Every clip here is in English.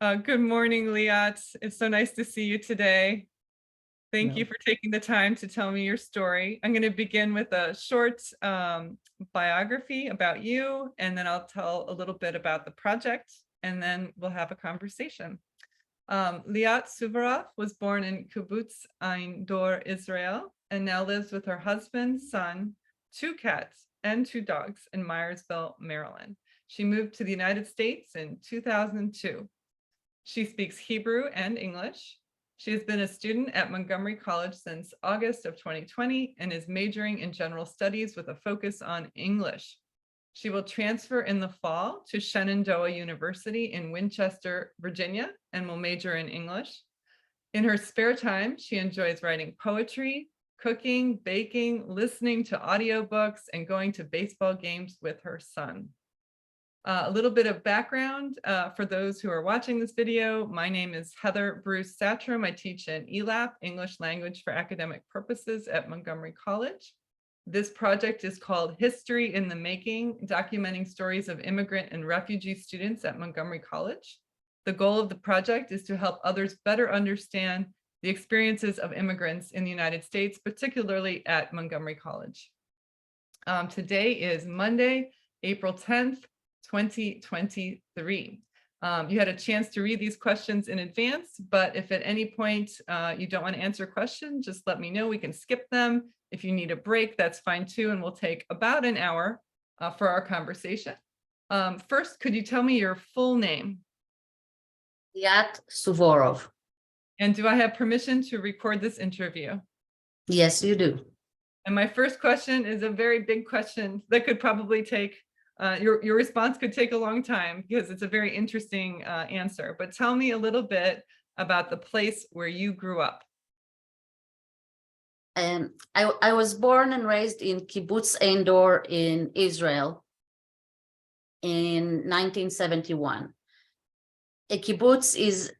Good morning, Liat. It's so nice to see you today. Thank you for taking the time to tell me your story. I'm going to begin with a short biography about you, and then I'll tell a little bit about the project, and then we'll have a conversation. Liat Suvorov was born in Kibbutz Ein Dor, Israel, and now lives with her husband, son, 2 cats, and 2 dogs in Myersville, Maryland. She moved to the United States in 2002. She speaks Hebrew and English. She has been a student at Montgomery College since August of 2020 and is majoring in general studies with a focus on English. She will transfer in the fall to Shenandoah University in Winchester, Virginia, and will major in English. In her spare time, she enjoys writing poetry, cooking, baking, listening to audiobooks, and going to baseball games with her son. A little bit of background for those who are watching this video. My name is Heather Bruce Satrom. I teach an ELAP, English Language for Academic Purposes, at Montgomery College. This project is called History in the Making, documenting stories of immigrant and refugee students at Montgomery College. The goal of the project is to help others better understand the experiences of immigrants in the United States, particularly at Montgomery College. Today is Monday, April 10th, 2023. You had a chance to read these questions in advance, but if at any point you don't want to answer a question, just let me know. We can skip them. If you need a break, that's fine too, and we'll take about an hour for our conversation. First, could you tell me your full name? Liat Suvorov. And do I have permission to record this interview? Yes, you do. And my first question is a very big question that could probably take your response could take a long time because it's a very interesting answer, but tell me a little bit about the place where you grew up. I was born and raised in Kibbutz Ein Dor in Israel in 1971. A kibbutz is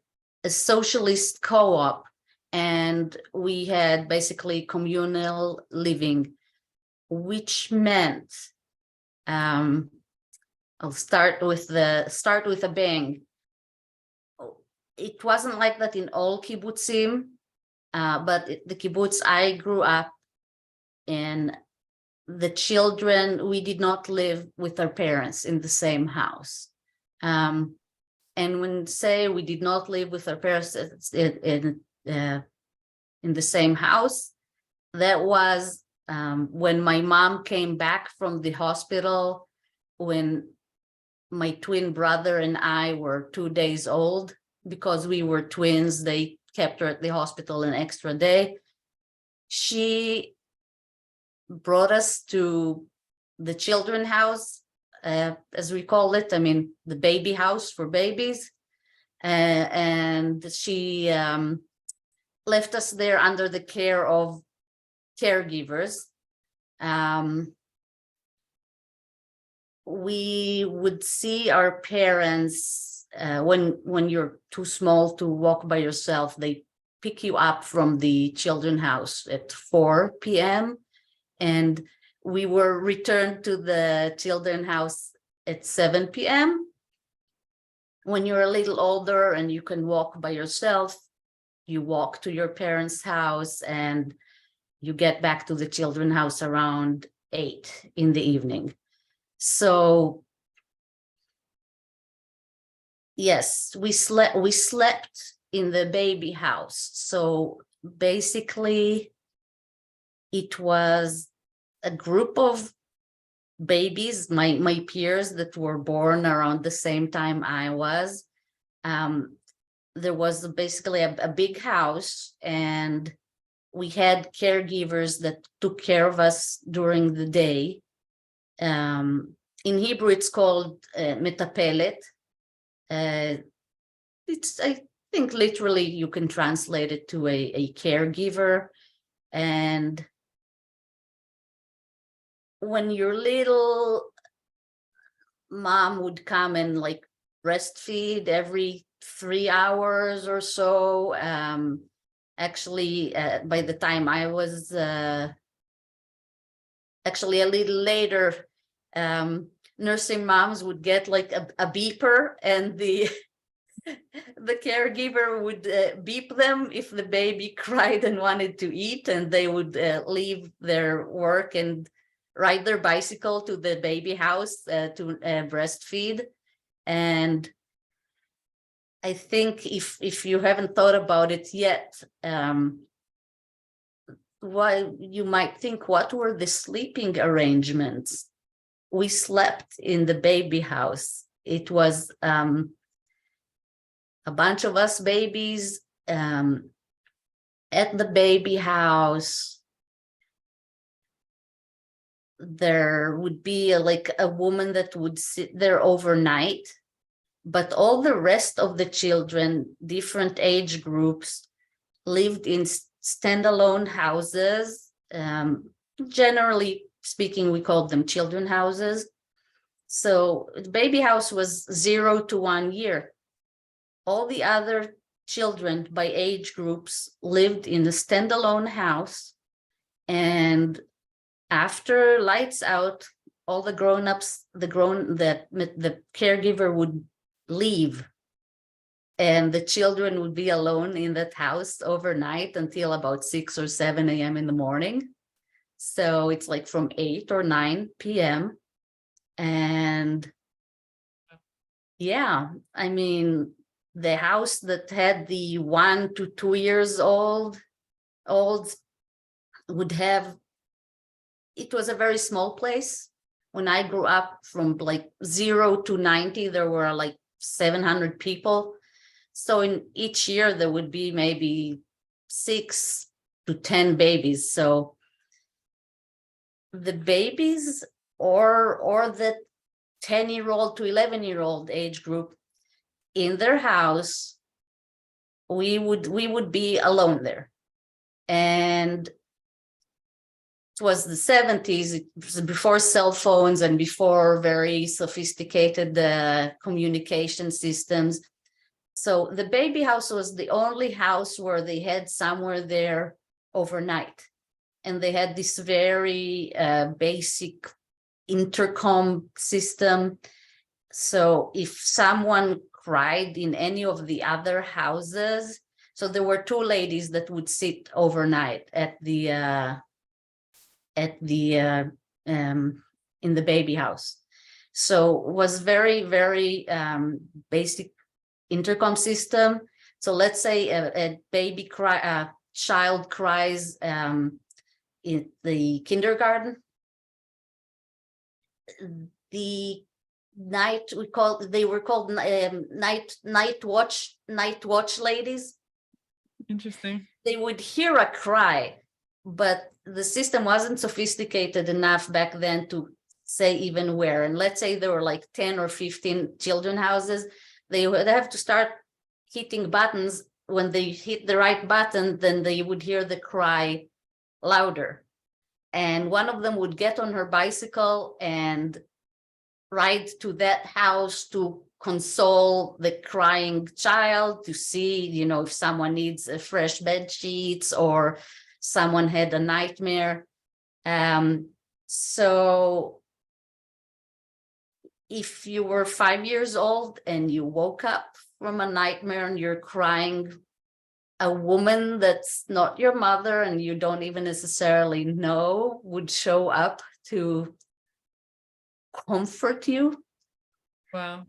a socialist co-op, and we had basically communal living, which meant I'll start with a bang. It wasn't like that in all kibbutzim, but the kibbutz I grew up in, the children, we did not live with our parents in the same house. And when say we did not live with our parents in the same house, that was when my mom came back from the hospital, when my twin brother and I were 2 days old. Because we were twins, they kept her at the hospital an extra day. She brought us to the children's house, as we call it. I mean, the baby house for babies. And she left us there under the care of caregivers. We would see our parents when you're too small to walk by yourself. They pick you up from the children's house at 4 p.m. and we were returned to the children's house at 7 p.m. When you're a little older and you can walk by yourself, you walk to your parents' house and you get back to the children's house around 8 in the evening. So yes, we slept in the baby house. So basically it was a group of babies, my peers that were born around the same time I was. There was basically a big house, and we had caregivers that took care of us during the day. In Hebrew, it's called metapelet. It's, I think, literally you can translate it to a caregiver. And when your little mom would come and like breastfeed every 3 hours or so, actually, by the time I was actually a little later, nursing moms would get like a beeper, and the the caregiver would beep them if the baby cried and wanted to eat, and they would leave their work and ride their bicycle to the baby house to breastfeed. And I think if you haven't thought about it yet, why you might think, what were the sleeping arrangements? We slept in the baby house. It was a bunch of us babies at the baby house. There would be like a woman that would sit there overnight, but all the rest of the children, different age groups, lived in standalone houses. Generally speaking, we called them children houses. So the baby house was 0 to 1 year. All the other children by age groups lived in a standalone house, and after lights out, all the grown-ups, the caregiver would leave, and the children would be alone in that house overnight until about 6 or 7 a.m. in the morning. So it's like from 8 or 9 p.m. And yeah, I mean, the house that had the 1 to 2 years old would have, it was a very small place. When I grew up, from like 0 to 90, there were like 700 people. So in each year there would be maybe 6 to 10 babies. So the babies or the 10-year-old to 11-year-old age group in their house, we would be alone there. And it was the 70s, it was before cell phones and before very sophisticated communication systems. So the baby house was the only house where they had somewhere there overnight. And they had this very basic intercom system. So if someone cried in any of the other houses, so there were 2 ladies that would sit overnight in the baby house. So it was very, very basic intercom system. So let's say a child cries in the kindergarten. The night they were called night watch ladies. Interesting. They would hear a cry, but the system wasn't sophisticated enough back then to say even where. And let's say there were like 10 or 15 children houses, they would have to start hitting buttons. When they hit the right button, then they would hear the cry louder. And one of them would get on her bicycle and ride to that house to console the crying child, to see, if someone needs a fresh bed sheets or someone had a nightmare. So if you were 5 years old and you woke up from a nightmare and you're crying, a woman that's not your mother and you don't even necessarily know would show up to comfort you. Wow.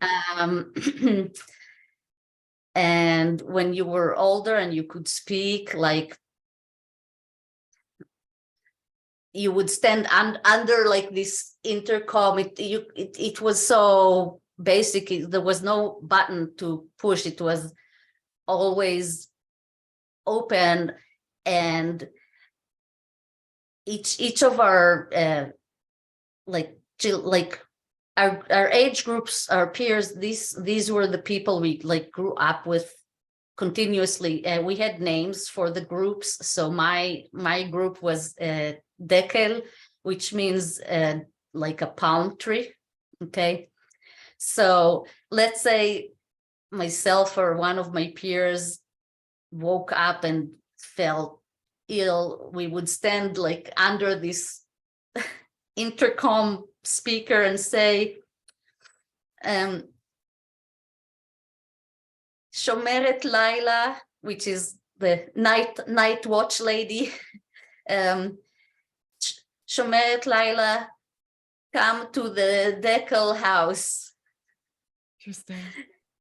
And when you were older and you could speak, like, you would stand under like this intercom. It was so basic. There was no button to push. It was always open, and each of our our age groups, our peers, these were the people we like grew up with continuously. We had names for the groups. So my group was Dekel, which means like a palm tree. Okay, so let's say myself or one of my peers woke up and felt ill, we would stand like under this intercom speaker and say, Shomeret Laila, which is the night watch lady. Shomeret Laila, come to the Dekel house. Interesting.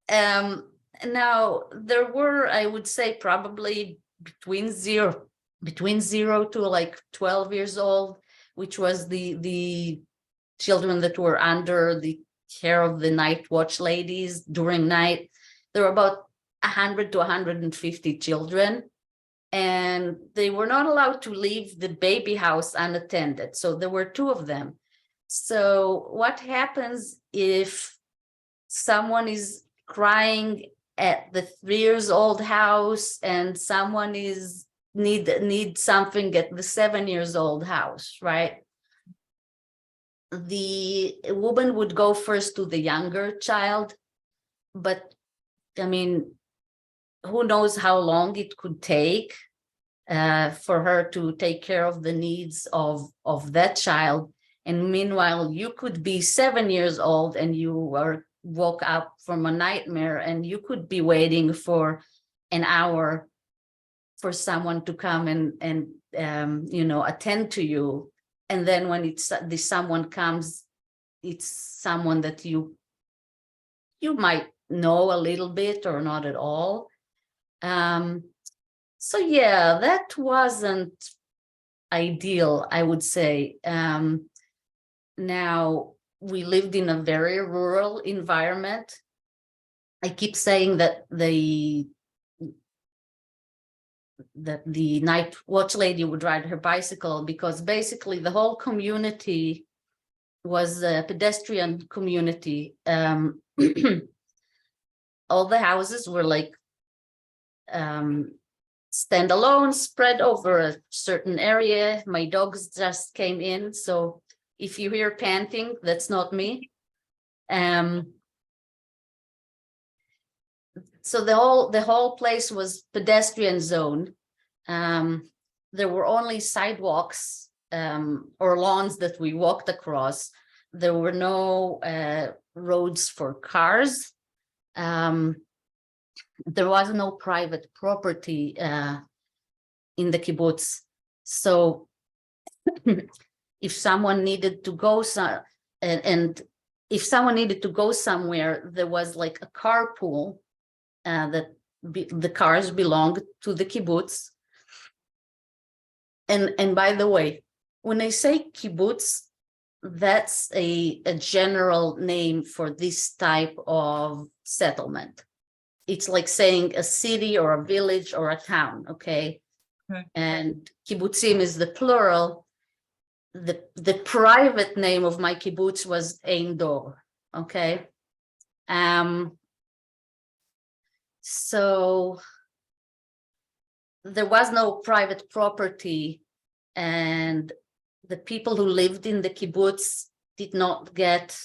Now there were, I would say, probably between zero to like 12 years old, which was the children that were under the care of the night watch ladies during night. There were about 100 to 150 children, and they were not allowed to leave the baby house unattended. So there were two of them. So what happens if someone is crying at the 3 years old house and someone is need something at the 7 years old house, right? The woman would go first to the younger child, but I mean, who knows how long it could take for her to take care of the needs of that child. And meanwhile, you could be 7 years old and you woke up from a nightmare and you could be waiting for an hour for someone to come and attend to you. And then when someone comes, it's someone that you might know a little bit or not at all. So yeah, that wasn't ideal, I would say. Now, we lived in a very rural environment. I keep saying that the night watch lady would ride her bicycle, because basically the whole community was a pedestrian community. All the houses were like standalone, spread over a certain area. My dogs just came in, so if you hear panting, that's not me. So the whole place was pedestrian zone. There were only sidewalks or lawns that we walked across. There were no roads for cars. There was no private property in the kibbutz. So if someone needed to go if someone needed to go somewhere, there was like a carpool that the cars belonged to the kibbutz. And by the way, when I say kibbutz, that's a general name for this type of settlement. It's like saying a city or a village or a town, okay? And kibbutzim is the plural. The private name of my kibbutz was Ein Dor, okay? So there was no private property, and the people who lived in the kibbutz did not get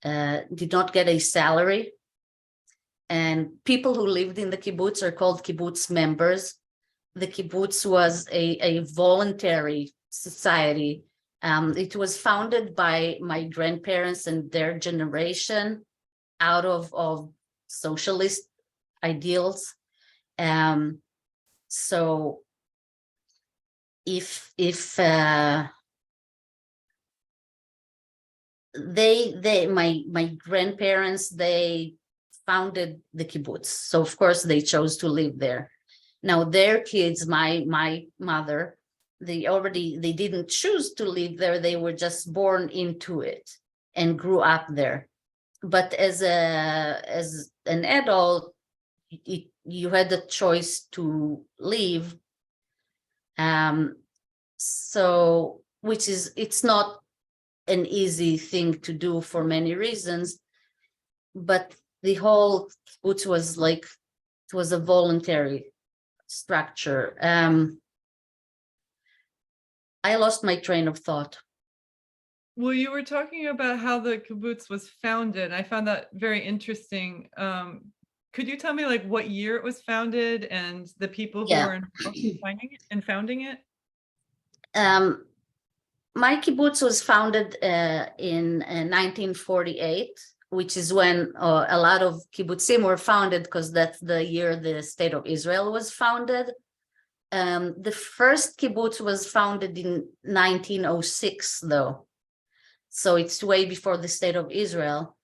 a salary. And people who lived in the kibbutz are called kibbutz members. The kibbutz was a voluntary society. It was founded by my grandparents and their generation out of socialist ideals. So if my grandparents, they founded the kibbutz, so of course they chose to live there. Now their kids, my mother, they didn't choose to live there. They were just born into it and grew up there. But as an adult, you had the choice to leave. So it's not an easy thing to do for many reasons, but the whole kibbutz was like, it was a voluntary structure. I lost my train of thought. Well, you were talking about how the kibbutz was founded. I found that very interesting. Could you tell me like what year it was founded and the people who were involved in founding it? My kibbutz was founded in 1948. which is when a lot of kibbutzim were founded, because that's the year the state of Israel was founded. The first kibbutz was founded in 1906, though. So it's way before the state of Israel.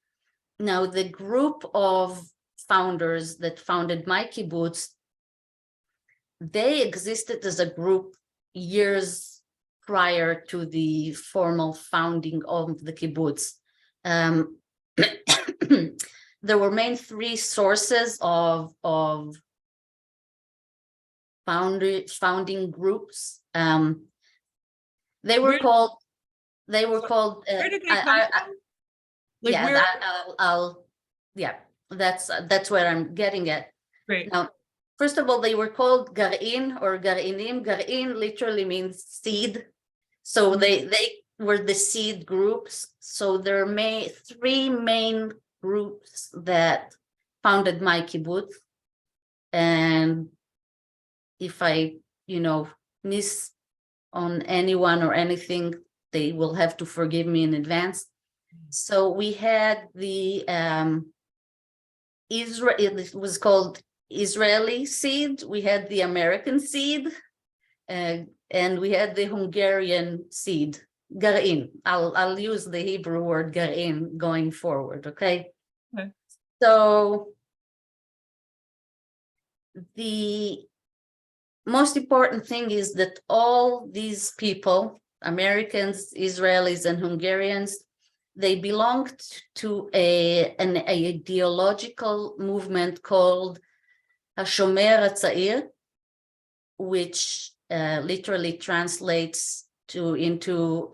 Now, the group of founders that founded my kibbutz, they existed as a group years prior to the formal founding of the kibbutz. There were main three sources of founding groups. They were called. Where did they come from? That's where I'm getting at. Great. Now, first of all, they were called Gar'in or Gar'inim. Gar'in literally means seed. So they were the seed groups. So there are three main groups that founded my kibbutz. And if I, miss on anyone or anything, they will have to forgive me in advance. So we had the it was called Israeli seed. We had the American seed, and we had the Hungarian seed, Gar'in. I'll use the Hebrew word Gar'in going forward, okay? So the most important thing is that all these people, Americans, Israelis, and Hungarians, they belonged to an ideological movement called Hashomer HaTzair, which literally translates into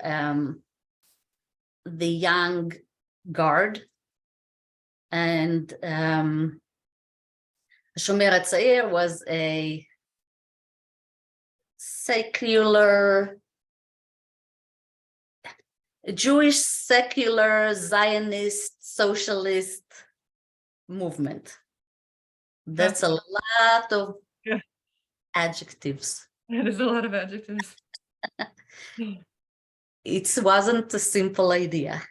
the young guard. And Hashomer HaTzair was a Jewish secular Zionist socialist movement. That's a lot of adjectives. That is a lot of adjectives. It wasn't a simple idea.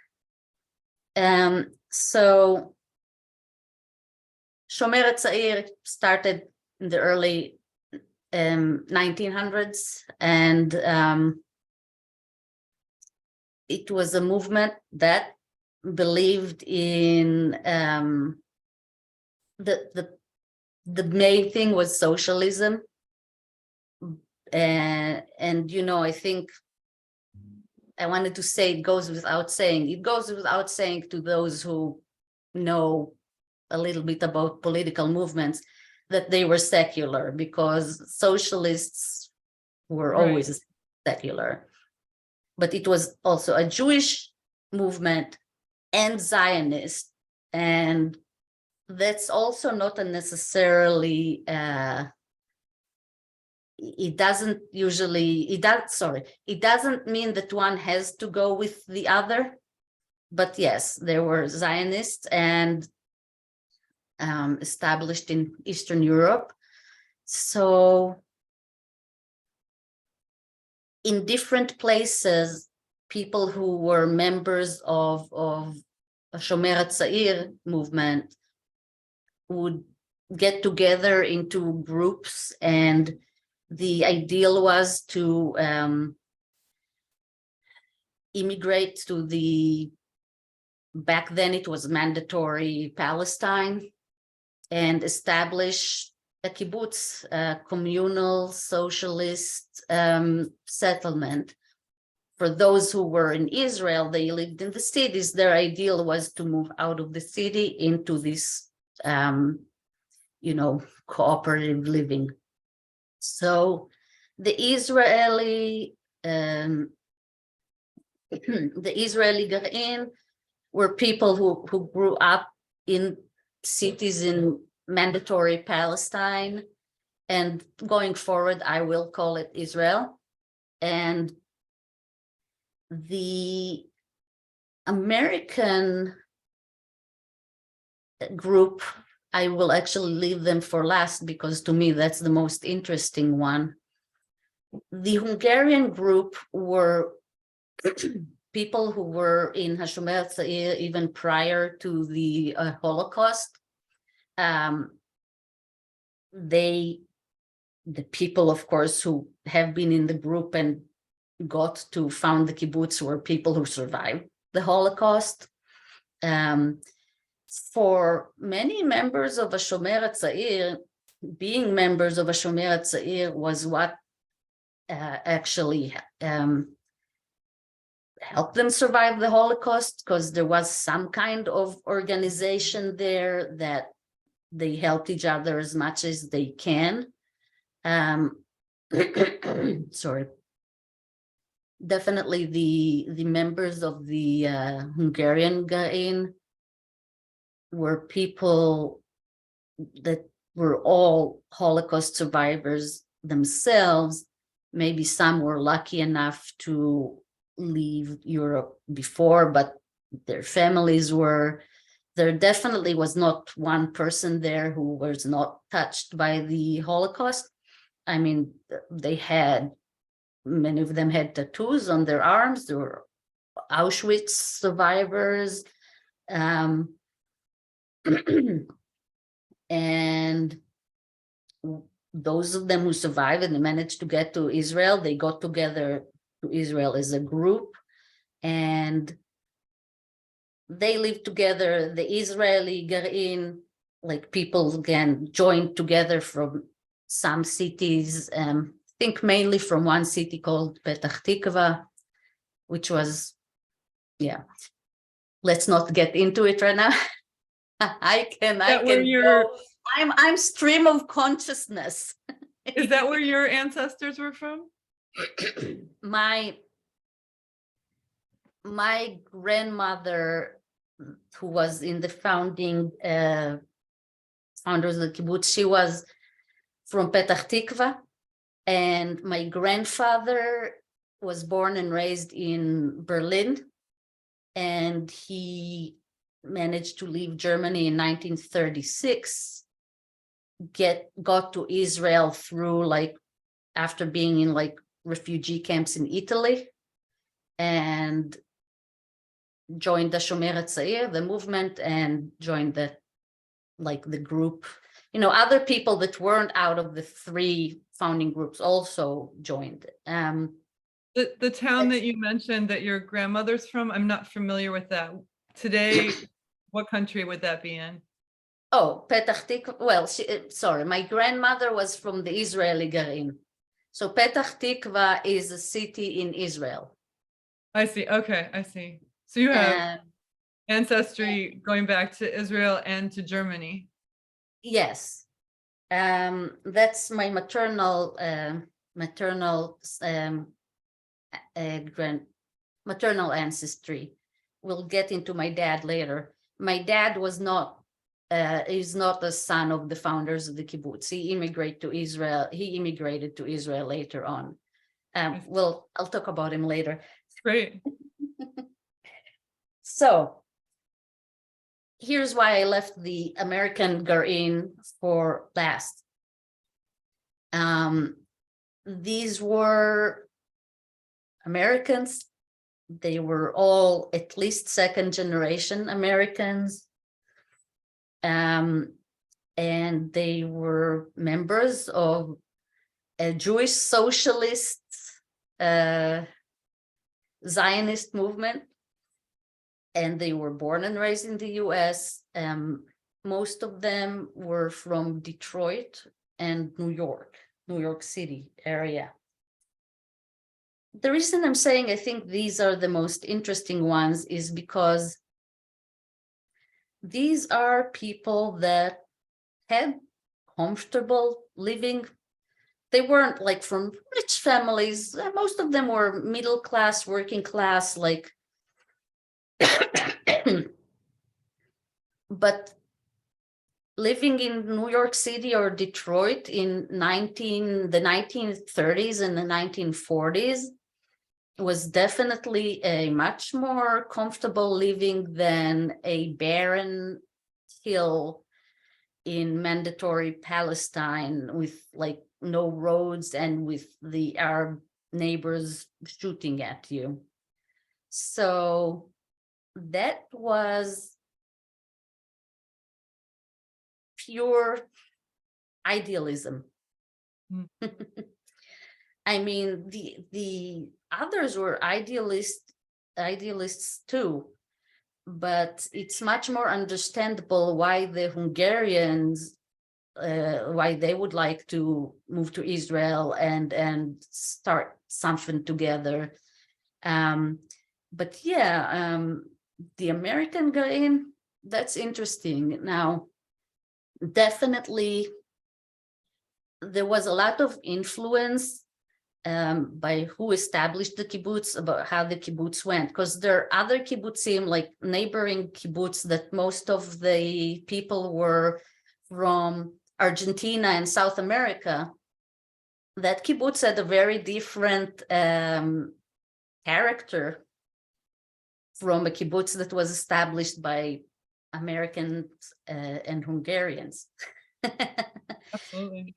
So Shomer HaTzair started in the early 1900s, and it was a movement that believed in the main thing was socialism, and I think I wanted to say it goes without saying. It goes without saying to those who know a little bit about political movements that they were secular, because socialists were always secular. But it was also a Jewish movement and Zionist, and that's also not necessarily it doesn't mean that one has to go with the other. But yes, there were Zionists and established in Eastern Europe. So in different places, people who were members of a Shomer HaTzair movement would get together into groups, and the ideal was to immigrate to back then it was mandatory Palestine, and establish a kibbutz, a communal socialist settlement. For those who were in Israel, they lived in the cities. Their ideal was to move out of the city into this, cooperative living. So the Israeli Gar'in were people who grew up in cities in mandatory Palestine, and going forward, I will call it Israel. And the American group, I will actually leave them for last, because to me, that's the most interesting one. The Hungarian group were people who were in Hashomer Tzair even prior to the Holocaust. The people, of course, who have been in the group and got to found the kibbutz were people who survived the Holocaust. For many members of Hashomer Tzair, being members of Hashomer Tzair was what actually helped them survive the Holocaust, because there was some kind of organization there that they helped each other as much as they can. Sorry. Definitely the members of the Hungarian Gain were people that were all Holocaust survivors themselves. Maybe some were lucky enough to leave Europe before, but their families were. There definitely was not one person there who was not touched by the Holocaust. I mean, many of them had tattoos on their arms. There were Auschwitz survivors. And those of them who survived and managed to get to Israel, they got together to Israel as a group, and they lived together. The Israeli Garin, like people again, joined together from some cities, I think mainly from one city called Petach Tikva, which was, yeah, let's not get into it right now. I'm stream of consciousness. Is that where your ancestors were from? My grandmother, who was in the founding founders of the kibbutz, she was from Petach Tikva, and my grandfather was born and raised in Berlin, and he managed to leave Germany in 1936, got to Israel through, like, after being in like refugee camps in Italy, and joined the Shomer Tzair, the movement, and joined the group. You know, other people that weren't out of the three founding groups also joined. The town that you mentioned that your grandmother's from, I'm not familiar with that. Today, what country would that be in? Oh, Petach Tikva. Well, sorry, my grandmother was from the Israeli Garin. So Petach Tikva is a city in Israel. I see. Okay, I see. So you have ancestry going back to Israel and to Germany. Yes. That's my maternal ancestry. We'll get into my dad later. My dad is not a son of the founders of the kibbutz. He immigrated to Israel later on. I'll talk about him later. Great. So here's why I left the American Garin for last. These were Americans. They were all at least second generation Americans. And they were members of a Jewish socialist Zionist movement, and they were born and raised in the US. Most of them were from Detroit and New York City area. The reason I'm saying I think these are the most interesting ones is because these are people that had comfortable living. They weren't like from rich families. Most of them were middle class, working class, like, but living in New York City or Detroit in the 1930s and the 1940s was definitely a much more comfortable living than a barren hill in mandatory Palestine with like no roads and with the Arab neighbors shooting at you. So that was pure idealism. Mm. I mean, the others were idealists too, but it's much more understandable why the Hungarians, why they would like to move to Israel and start something together. But yeah, the American guy, that's interesting. Now, definitely, there was a lot of influence by who established the kibbutz, about how the kibbutz went, because there are other kibbutzim, like neighboring kibbutz, that most of the people were from Argentina and South America. That kibbutz had a very different character from a kibbutz that was established by Americans and Hungarians. Absolutely.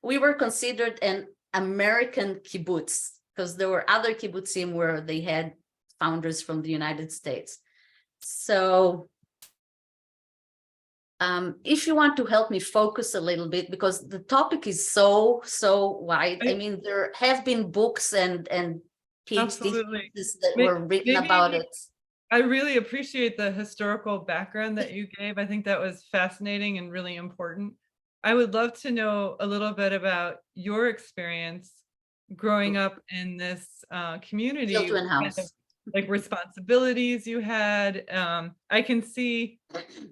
We were considered an American kibbutz because there were other kibbutzim where they had founders from the United States. So if you want to help me focus a little bit, because the topic is so wide. I mean, there have been books and PhD theses that were written about it. I really appreciate the historical background that you gave. I think that was fascinating and really important. I would love to know a little bit about your experience growing up in this community, Children house. kind of like responsibilities you had. I can see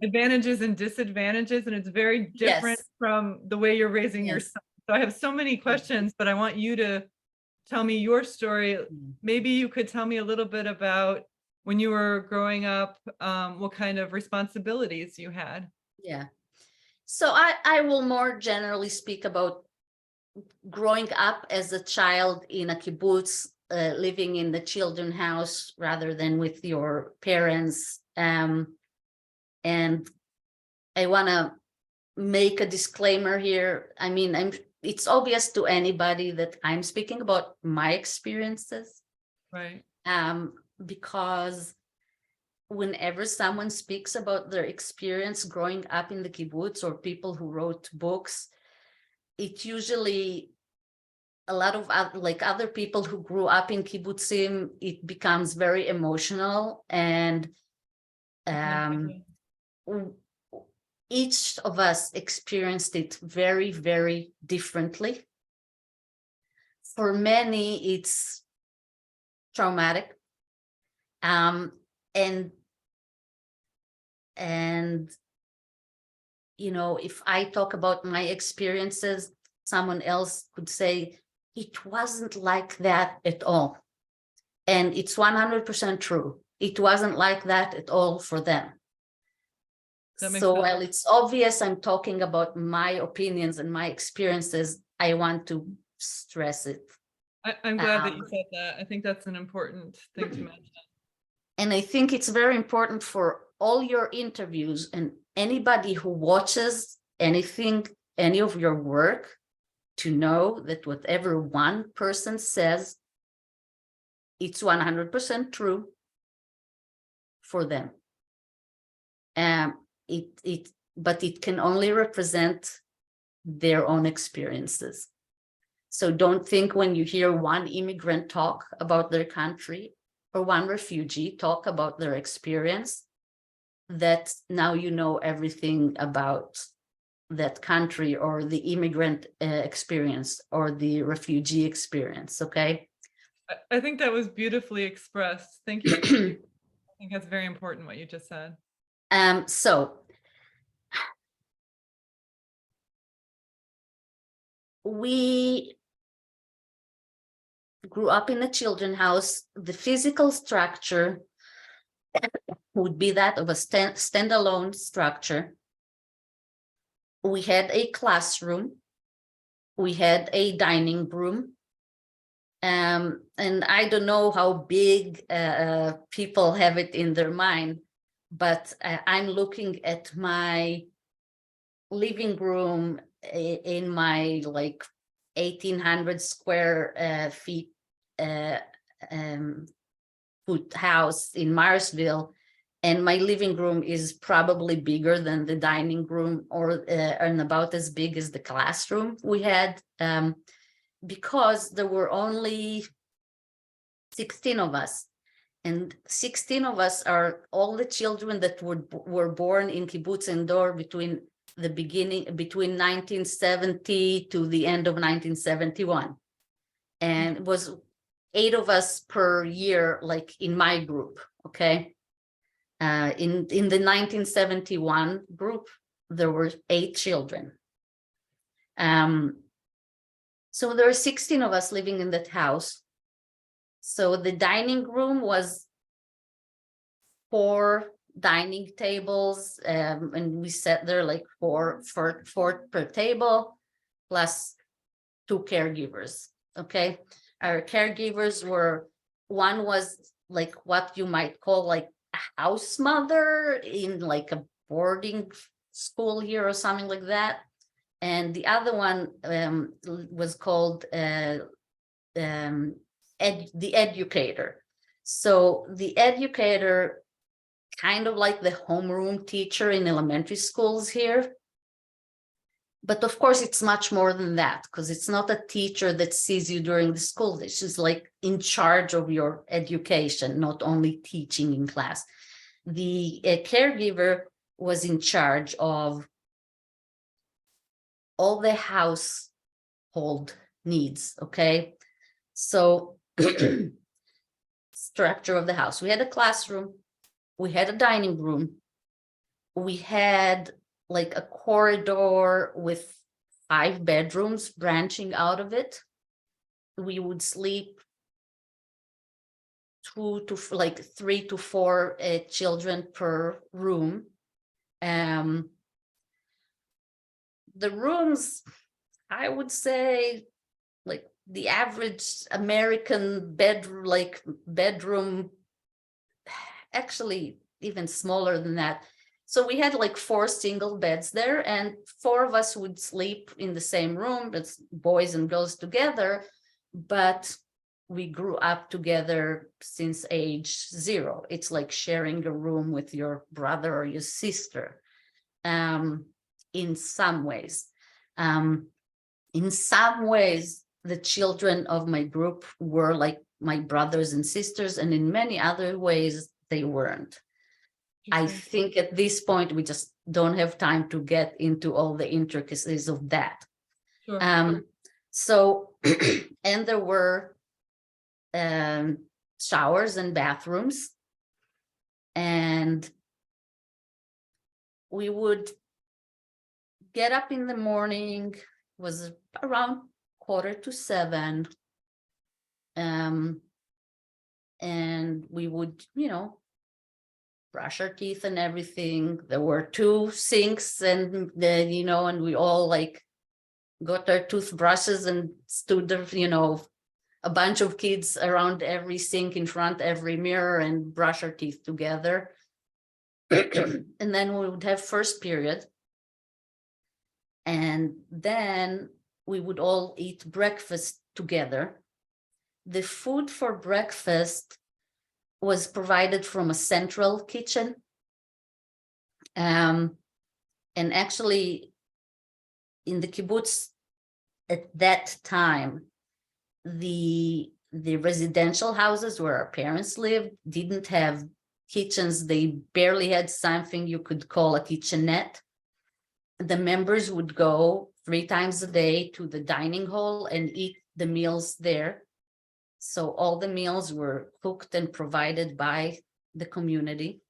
advantages and disadvantages, and it's very different from the way you're raising your son. So I have so many questions, but I want you to tell me your story. Maybe you could tell me a little bit about when you were growing up, what kind of responsibilities you had. Yeah. So I will more generally speak about growing up as a child in a kibbutz, living in the children's house rather than with your parents. And I want to make a disclaimer here. I mean, it's obvious to anybody that I'm speaking about my experiences. Right. Because whenever someone speaks about their experience growing up in the kibbutz, or people who wrote books, it usually, a lot of other people who grew up in kibbutzim, it becomes very emotional, and each of us experienced it very, very differently. For many, it's traumatic. And you know, if I talk about my experiences, someone else could say it wasn't like that at all. And it's 100% true. It wasn't like that at all for them. So while it's obvious I'm talking about my opinions and my experiences, I want to stress it. I'm glad that you said that. I think that's an important thing to mention. And I think it's very important for all your interviews and anybody who watches anything, any of your work, to know that whatever one person says, it's 100% true for them. But it can only represent their own experiences. So don't think when you hear one immigrant talk about their country or one refugee talk about their experience, that now you know everything about that country or the immigrant experience or the refugee experience, okay? I think that was beautifully expressed. Thank you. I think that's very important what you just said. So we grew up in a children's house. The physical structure would be that of a standalone structure. We had a classroom. We had a dining room. And I don't know how big people have it in their mind, but I'm looking at my living room in my 1,800 square feet put house in Myersville, and my living room is probably bigger than the dining room, or and about as big as the classroom we had, because there were only 16 of us. And 16 of us are all the children that were born in Kibbutz Ein Dor between 1970 to the end of 1971. And it was 8 of us per year, like in my group, okay? In the 1971 group, there were 8 children. So there were 16 of us living in that house. So the dining room was 4 dining tables, and we sat there like four per table, plus 2 caregivers. Okay, our caregivers were, one was like what you might call like a house mother in like a boarding school here or something like that, and the other one was called the educator. So the educator, kind of like the homeroom teacher in elementary schools here. But of course, it's much more than that, because it's not a teacher that sees you during the school day. She's like in charge of your education, not only teaching in class. The caregiver was in charge of all the household needs, okay? So structure of the house. We had a classroom, we had a dining room, we had like a corridor with 5 bedrooms branching out of it. We would sleep 3 to 4 children per room. The rooms, I would say, like the average American bedroom, actually even smaller than that. So we had like 4 single beds there, and 4 of us would sleep in the same room. It's boys and girls together, but we grew up together since age 0. It's like sharing a room with your brother or your sister, in some ways. In some ways, the children of my group were like my brothers and sisters, and in many other ways, they weren't. I think at this point, we just don't have time to get into all the intricacies of that. Sure. So, and there were showers and bathrooms, and we would get up in the morning, was around 6:45, and we would, brush our teeth and everything. There were 2 sinks, and then, and we all like got our toothbrushes and stood there, a bunch of kids around every sink, in front every mirror, and brush our teeth together. And then we would have first period, and then we would all eat breakfast together. The food for breakfast was provided from a central kitchen. And actually, in the kibbutz at that time, the residential houses where our parents lived didn't have kitchens. They barely had something you could call a kitchenette. The members would go 3 times a day to the dining hall and eat the meals there. So all the meals were cooked and provided by the community.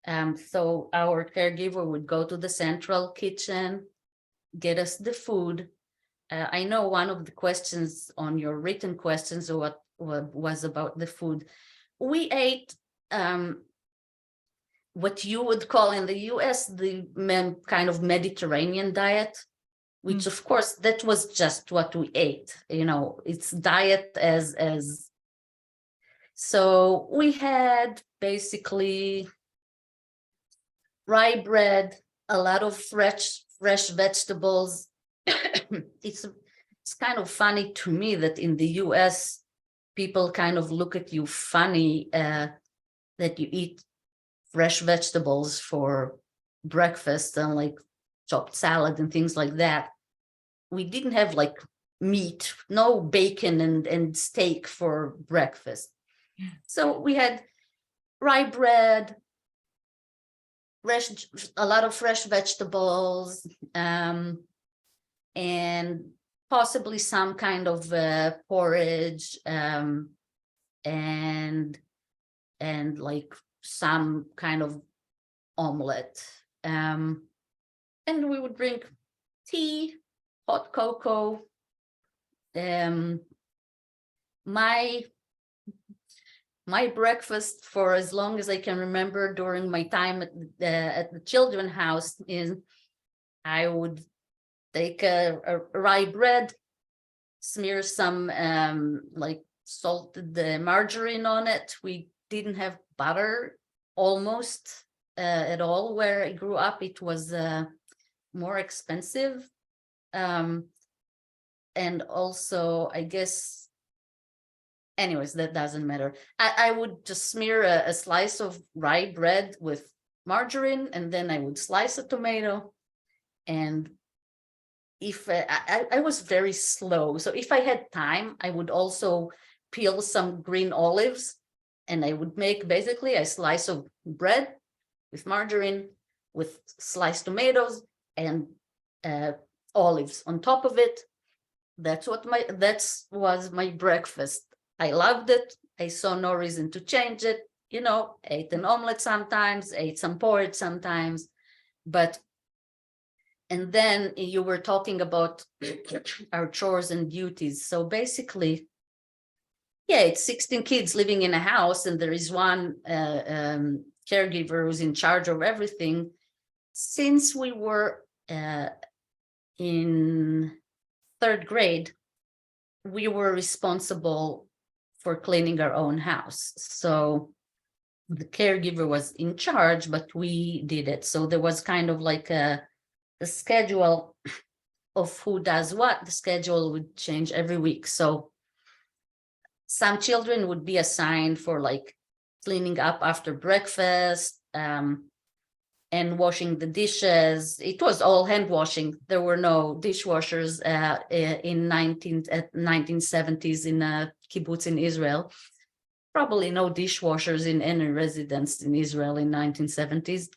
So our caregiver would go to the central kitchen, get us the food. I know one of the questions on your written questions was about the food. We ate what you would call in the US the kind of Mediterranean diet, which of course that was just what we ate. It's diet as so we had basically rye bread, a lot of fresh vegetables. It's kind of funny to me that in the US people kind of look at you funny that you eat fresh vegetables for breakfast and like chopped salad and things like that. We didn't have like meat, no bacon and steak for breakfast. So we had rye bread, a lot of fresh vegetables, and possibly some kind of porridge, and like some kind of omelet. And we would drink tea, hot cocoa. My breakfast, for as long as I can remember during my time at the children's house, is I would take a rye bread, smear some like salted margarine on it. We didn't have butter almost at all where I grew up. It was more expensive. And also, I guess, anyways, that doesn't matter. I would just smear a slice of rye bread with margarine, and then I would slice a tomato. And if I was very slow, so if I had time, I would also peel some green olives, and I would make basically a slice of bread with margarine, with sliced tomatoes and olives on top of it. That was my breakfast. I loved it. I saw no reason to change it. Ate an omelet sometimes, ate some porridge sometimes, and then you were talking about our chores and duties. So basically, yeah, it's 16 kids living in a house, and there is one caregiver who's in charge of everything. Since we were in 3rd grade, we were responsible for cleaning our own house. So the caregiver was in charge, but we did it. So there was kind of like a schedule of who does what. The schedule would change every week. So some children would be assigned for like cleaning up after breakfast, and washing the dishes. It was all hand washing. There were no dishwashers in 1970s in a kibbutz in Israel. Probably no dishwashers in any residence in Israel in 1970s.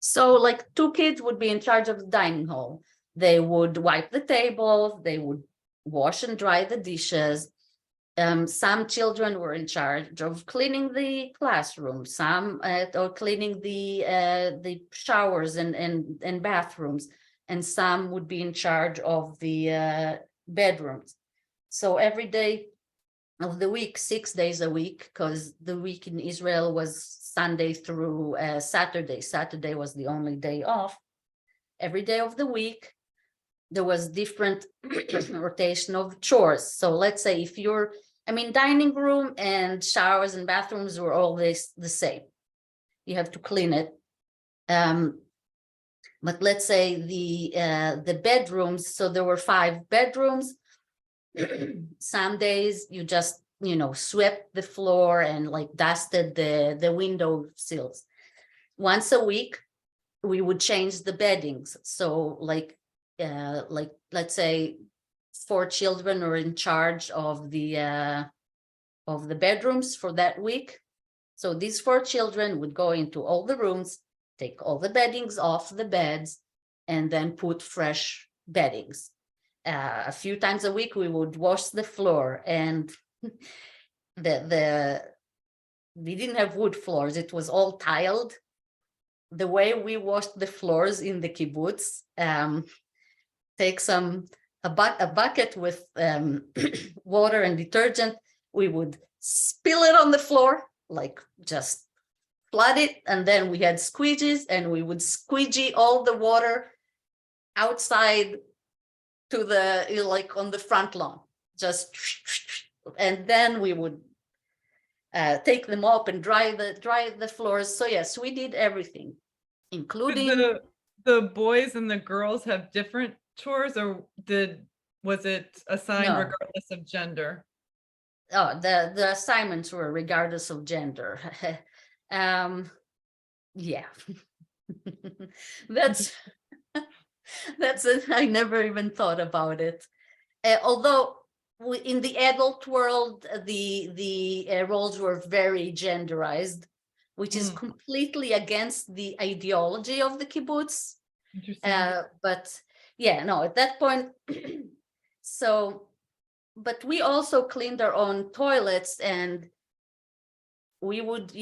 So like 2 kids would be in charge of the dining hall. They would wipe the tables, they would wash and dry the dishes. Some children were in charge of cleaning the classroom, some or cleaning the showers and bathrooms, and some would be in charge of the bedrooms. So every day of the week, 6 days a week, because the week in Israel was Sunday through Saturday. Saturday was the only day off. Every day of the week, there was different rotation of chores. So let's say if dining room and showers and bathrooms were always the same. You have to clean it. But let's say the bedrooms, so there were 5 bedrooms. Some days you just, swept the floor and like dusted the window sills. Once a week, we would change the beddings. So like let's say 4 children were in charge of the bedrooms for that week. So these 4 children would go into all the rooms, take all the beddings off the beds, and then put fresh beddings. A few times a week, we would wash the floor, and we didn't have wood floors. It was all tiled. The way we washed the floors in the kibbutz, take a bucket with water and detergent. We would spill it on the floor, like just flood it, and then we had squeegees, and we would squeegee all the water outside to like on the front lawn, just, and then we would take them up and dry the floors. So yes, we did everything, including. Did the boys and the girls have different chores, or was it assigned No. regardless of gender? the assignments were regardless of gender. Yeah. That's it. I never even thought about it. Although in the adult world, the roles were very genderized, which is completely against the ideology of the kibbutz. Interesting. But yeah, no, at that point, so, but we also cleaned our own toilets, and we would,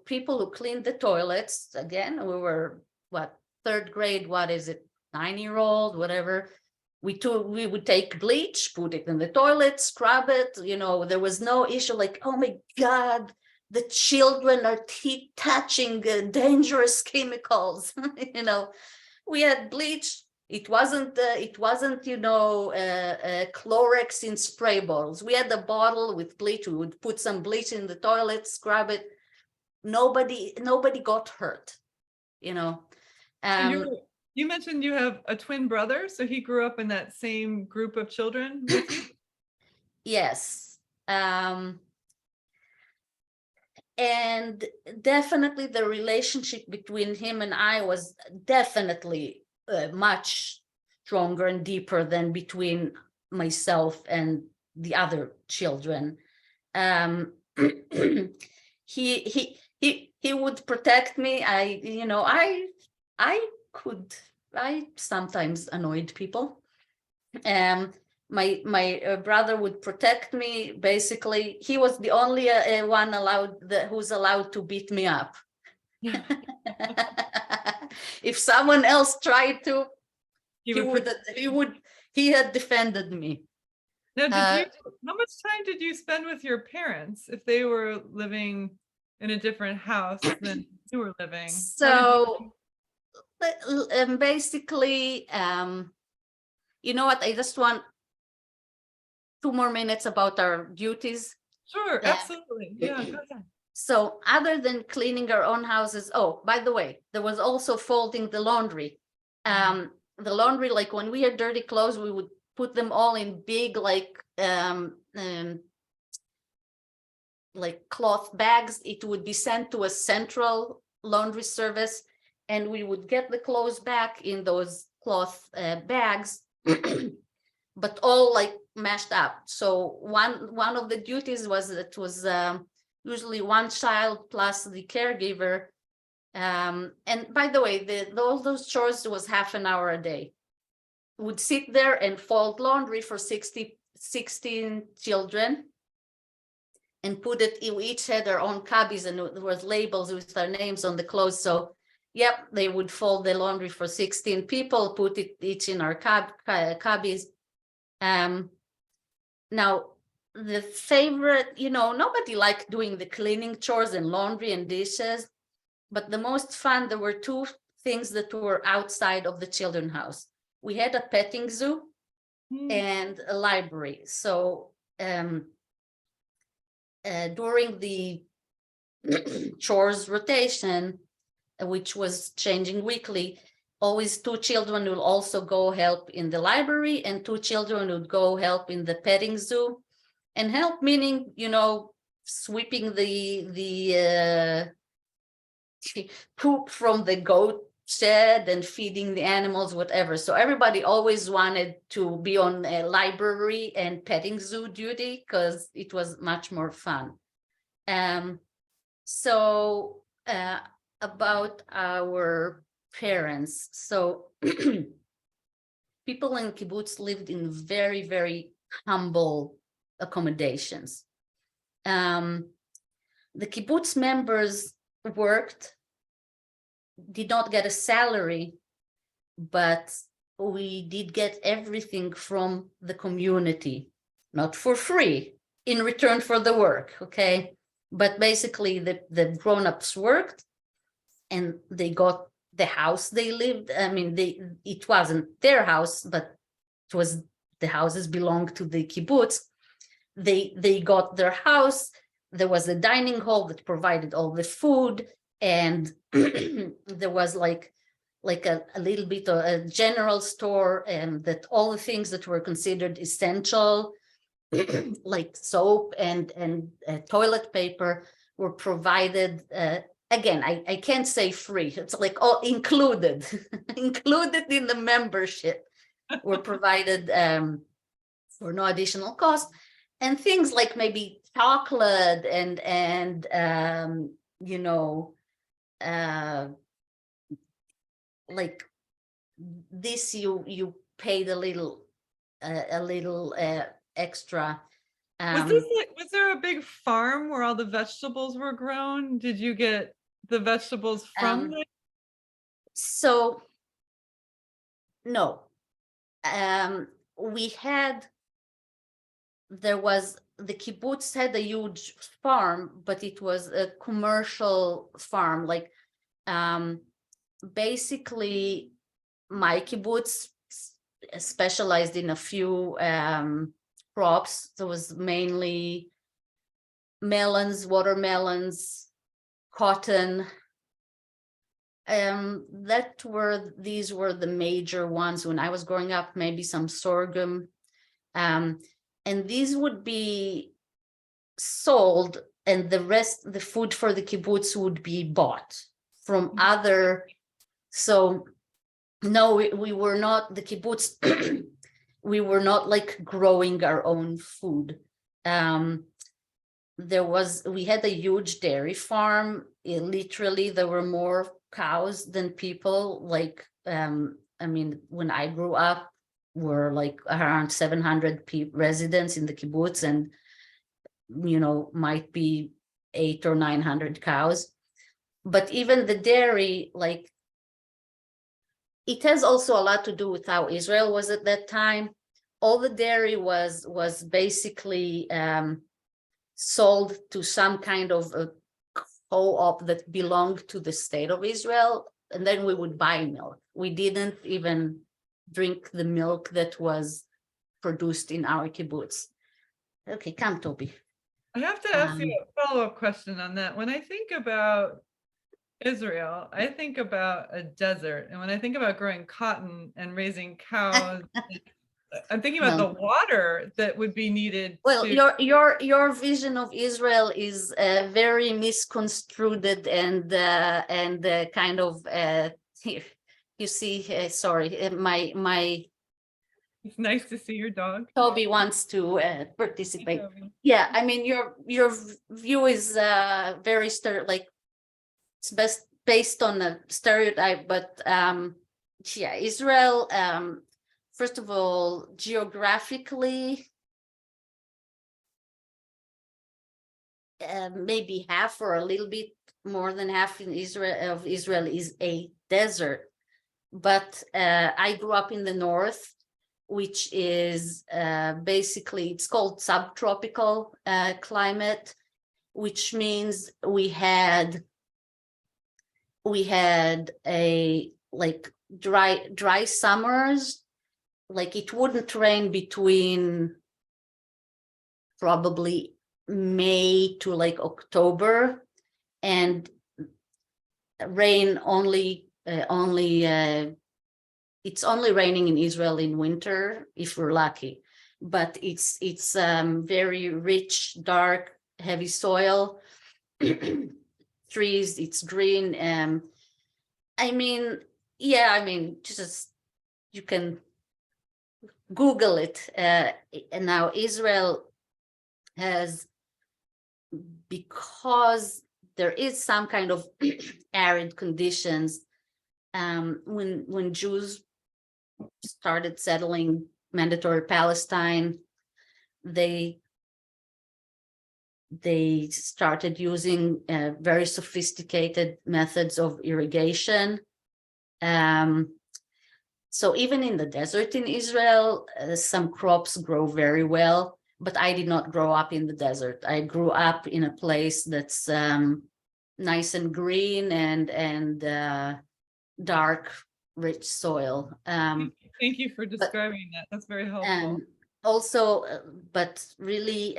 people who cleaned the toilets, again, we were, what, third grade, what is it, 9-year-old, whatever. We would take bleach, put it in the toilet, scrub it. There was no issue like, oh my God, the children are touching dangerous chemicals. We had bleach. It wasn't Clorox in spray bottles. We had a bottle with bleach. We would put some bleach in the toilet, scrub it. Nobody got hurt. So you mentioned you have a twin brother, so he grew up in that same group of children with you? Yes. And definitely the relationship between him and I was definitely much stronger and deeper than between myself and the other children. He would protect me. I sometimes annoyed people. My brother would protect me. Basically, he was the only one who's allowed to beat me up. If someone else tried to, he had defended me. Now, how much time did you spend with your parents if they were living in a different house than you were living? So basically, you know what? I just want 2 more minutes about our duties. Sure, absolutely. Yeah, go ahead. So other than cleaning our own houses, oh, by the way, there was also folding the laundry. The laundry, like when we had dirty clothes, we would put them all in big, like cloth bags. It would be sent to a central laundry service, and we would get the clothes back in those cloth bags, but all like mashed up. So one of the duties was usually one child plus the caregiver. And by the way, all those chores was half an hour a day. Would sit there and fold laundry for 16 children and put it, each had their own cubbies, and there was labels with their names on the clothes. So yep, they would fold the laundry for 16 people, put it each in our cubbies. Now, the favorite, nobody liked doing the cleaning chores and laundry and dishes, but the most fun, there were 2 things that were outside of the children's house. We had a petting zoo and a library. So during the chores rotation, which was changing weekly, always 2 children will also go help in the library, and 2 children would go help in the petting zoo. And help meaning, sweeping the poop from the goat shed and feeding the animals, whatever. So everybody always wanted to be on a library and petting zoo duty because it was much more fun. So about our parents. So people in kibbutz lived in very, very humble accommodations. The kibbutz members did not get a salary, but we did get everything from the community, not for free, in return for the work, okay? But basically the grown-ups worked and they got the house they lived. I mean, it wasn't their house, but it was, the houses belonged to the kibbutz. They got their house. There was a dining hall that provided all the food, and there was like a little bit of a general store, and that all the things that were considered essential like soap and toilet paper were provided. Again, I can't say free. It's like all included, included in the membership, were provided for no additional cost. And things like maybe chocolate and you know, like this you paid a little extra. Was there a big farm where all the vegetables were grown? Did you get the vegetables from there? So no, we had, there was, the kibbutz had a huge farm, but it was a commercial farm. Like basically my kibbutz specialized in a few crops. There was mainly melons, watermelons, cotton. These were the major ones when I was growing up, maybe some sorghum. And these would be sold, and the rest, the food for the kibbutz, would be bought from other. So no, we were not, the kibbutz, we were not like growing our own food. We had a huge dairy farm. Literally, there were more cows than people. Like, I mean, when I grew up, were like around 700 residents in the kibbutz, and you know, might be 800 or 900 cows. But even the dairy, like, it has also a lot to do with how Israel was at that time. All the dairy was basically sold to some kind of a co-op that belonged to the state of Israel, and then we would buy milk. We didn't even drink the milk that was produced in our kibbutz. Okay, come, Toby. I have to ask you a follow-up question on that. When I think about Israel, I think about a desert. And when I think about growing cotton and raising cows, I'm thinking about the water that would be needed. Well, your vision of Israel is very misconstrued and kind of you see, sorry, my It's nice to see your dog. Toby wants to participate. Yeah, I mean, your view is very like, it's based on a stereotype, but yeah, Israel, first of all, geographically, maybe half or a little bit more than half of Israel is a desert. But I grew up in the north, which is basically, it's called subtropical climate, which means we had a like dry summers. Like, it wouldn't rain between probably May to like October, and rain it's only raining in Israel in winter if we're lucky. But it's very rich, dark, heavy soil, trees, it's green. I mean, yeah, I mean, just, you can Google it. And now Israel has, because there is some kind of arid conditions, when Jews started settling mandatory Palestine, they started using very sophisticated methods of irrigation. So even in the desert in Israel, some crops grow very well, but I did not grow up in the desert. I grew up in a place that's nice and green and dark, rich soil. Thank you for describing that. That's very helpful. Also, but really,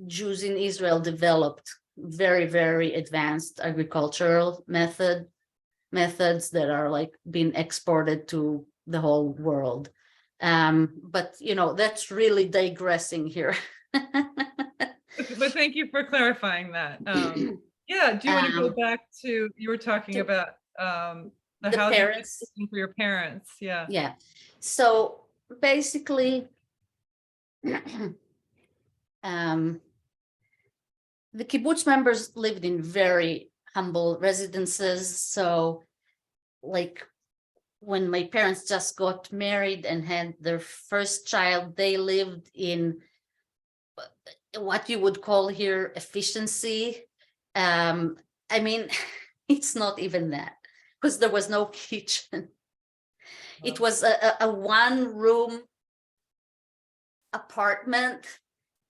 Jews in Israel developed very, very advanced agricultural methods that are like being exported to the whole world. But that's really digressing here. But thank you for clarifying that. Yeah, do you want to go back to, you were talking about the housing parents for your parents? Yeah. Yeah. So basically, the kibbutz members lived in very humble residences. So like when my parents just got married and had their first child, they lived in what you would call here efficiency. I mean, it's not even that, because there was no kitchen. It was a one-room apartment,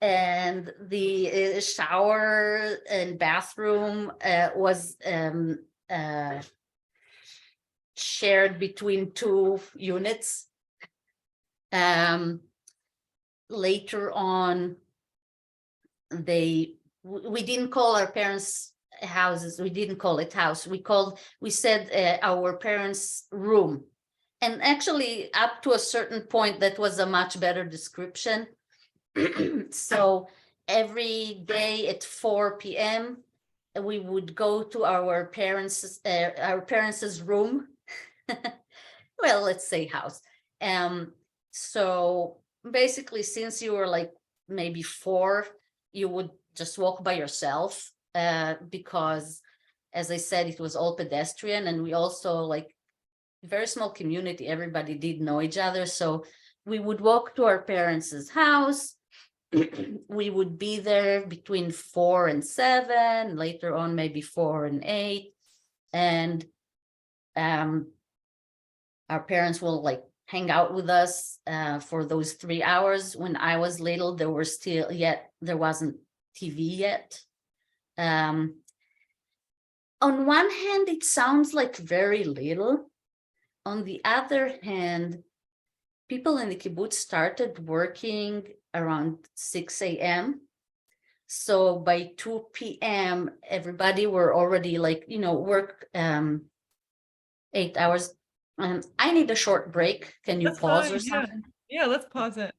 and the shower and bathroom was shared between 2 units. Later on, we didn't call our parents' houses, we didn't call it house, we said our parents' room. And actually, up to a certain point, that was a much better description. So every day at 4 p.m., we would go to our parents' room. Well, let's say house. So basically, since you were like maybe 4, you would just walk by yourself, because, as I said, it was all pedestrian, and we also like very small community, everybody did know each other. So we would walk to our parents' house. We would be there between 4 and 7, later on maybe 4 and 8, and our parents will like hang out with us for those 3 hours. When I was little, there wasn't TV yet. On one hand, it sounds like very little. On the other hand, people in the kibbutz started working around 6 a.m. So by 2 p.m., everybody were already like, work 8 hours. I need a short break. Can you That's pause fine, or something? Yeah, let's pause it.